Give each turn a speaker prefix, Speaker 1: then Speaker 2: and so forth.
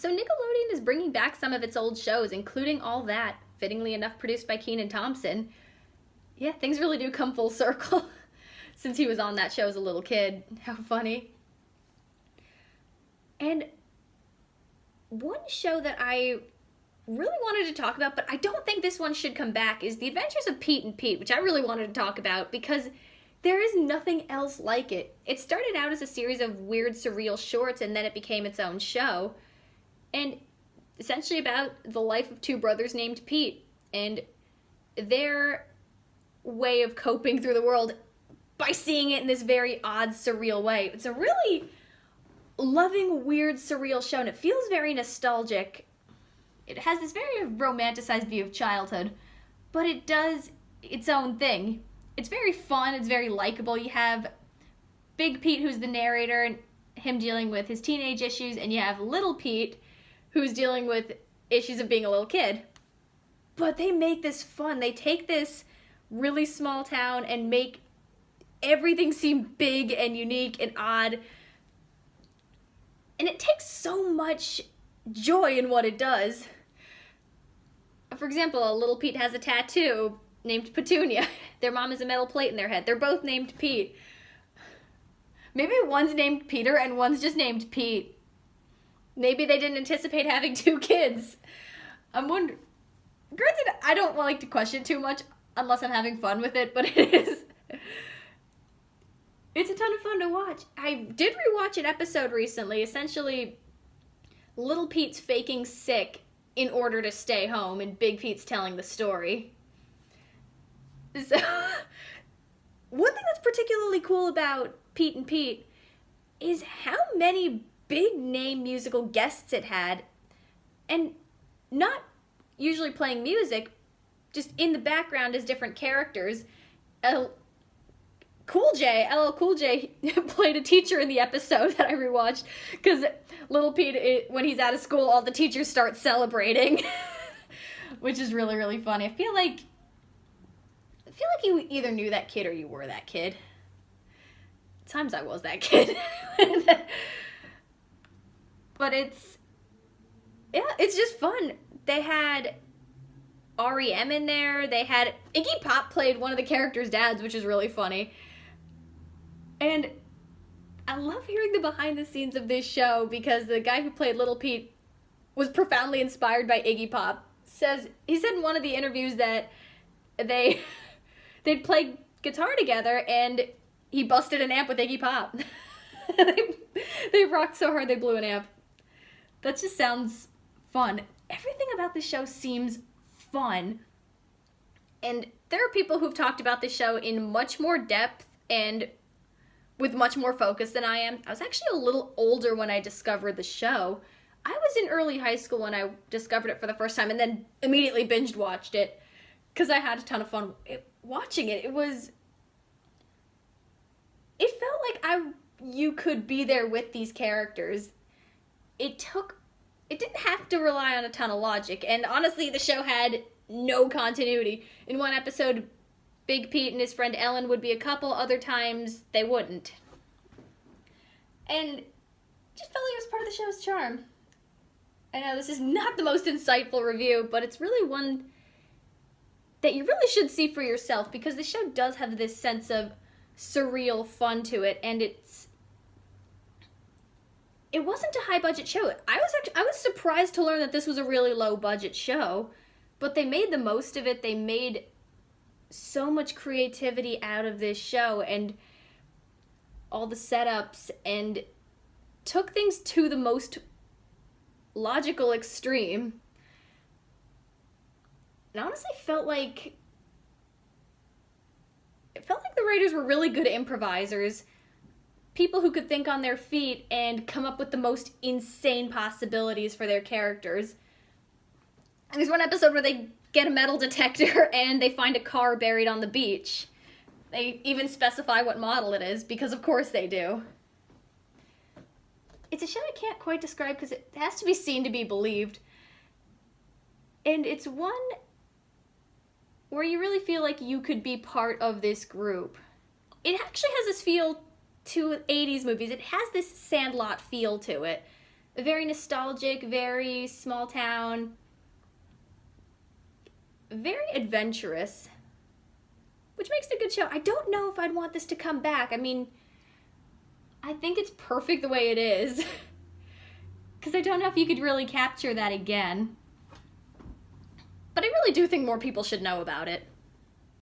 Speaker 1: So Nickelodeon is bringing back some of its old shows, including All That, fittingly enough produced by Kenan Thompson. Yeah, things really do come full circle since he was on that show as a little kid. How funny. And one show that I really wanted to talk about, but I don't think this one should come back, is The Adventures of Pete and Pete, which I really wanted to talk about because there is nothing else like it. It started out as a series of weird, surreal shorts, and then it became its own show. And essentially about the life of two brothers named Pete and their way of coping through the world by seeing it in this very odd, surreal way. It's a really loving, weird, surreal show, and it feels very nostalgic. It has this very romanticized view of childhood, but it does its own thing. It's very fun, it's very likable. You have Big Pete, who's the narrator, and him dealing with his teenage issues, and you have Little Pete, who's dealing with issues of being a little kid. But they make this fun. They take this really small town and make everything seem big and unique and odd. And it takes so much joy in what it does. For example, Little Pete has a tattoo named Petunia. Their mom has a metal plate in their head. They're both named Pete. Maybe one's named Peter and one's just named Pete. Maybe they didn't anticipate having two kids. I'm wondering. Granted, I don't like to question too much unless I'm having fun with it, but it's a ton of fun to watch. I did rewatch an episode recently. Essentially, Little Pete's faking sick in order to stay home, and Big Pete's telling the story. So, one thing that's particularly cool about Pete and Pete is how many big name musical guests it had, and not usually playing music, just in the background as different characters. LL Cool J played a teacher in the episode that I rewatched, because Little Pete, when he's out of school, all the teachers start celebrating, which is really, really funny. I feel like you either knew that kid or you were that kid. At times I was that kid. But it's just fun. They had REM in there. They had Iggy Pop played one of the characters' dads, which is really funny. And I love hearing the behind the scenes of this show because the guy who played Little Pete was profoundly inspired by Iggy Pop. He said in one of the interviews that they'd played guitar together and he busted an amp with Iggy Pop. They rocked so hard they blew an amp. That just sounds fun. Everything about this show seems fun. And there are people who've talked about this show in much more depth and with much more focus than I am. I was actually a little older when I discovered the show. I was in early high school when I discovered it for the first time and then immediately binge watched it because I had a ton of fun watching it. It felt like you could be there with these characters. It didn't have to rely on a ton of logic, and honestly, the show had no continuity. In one episode, Big Pete and his friend Ellen would be a couple, other times they wouldn't. And it just felt like it was part of the show's charm. I know this is not the most insightful review, but it's really one that you really should see for yourself because the show does have this sense of surreal fun to it, and it wasn't a high-budget show. I was surprised to learn that this was a really low-budget show, but they made the most of it. They made so much creativity out of this show and all the setups and took things to the most logical extreme. It honestly felt like the writers were really good improvisers. People who could think on their feet and come up with the most insane possibilities for their characters. And there's one episode where they get a metal detector and they find a car buried on the beach. They even specify what model it is, because of course they do. It's a show I can't quite describe because it has to be seen to be believed. And it's one where you really feel like you could be part of this group. It actually has this feel to 80s movies. It has this Sandlot feel to it. Very nostalgic, very small town, very adventurous, which makes it a good show. I don't know if I'd want this to come back. I mean, I think it's perfect the way it is. Because I don't know if you could really capture that again. But I really do think more people should know about it.